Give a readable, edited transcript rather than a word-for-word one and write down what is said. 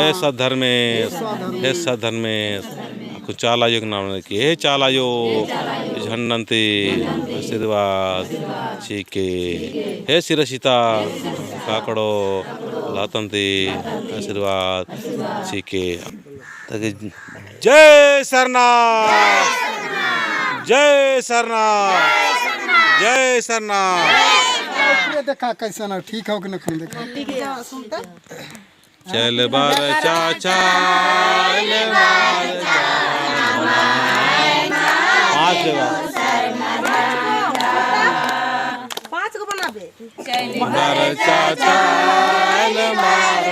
हे सधर्मेश हे सधर्मेश చాలా యోగనామకి हे చాలా यो झन्नंती आशीर्वाद चीके हे शिरसिता काकड़ो लातंती आशीर्वाद चीके जय सरनाथ जय सरनाथ जय सरनाथ। देखा कैसा ना ठीक हो कि नहीं देखा चल बार चाचा पाँच को बनाबे बार चाचा मार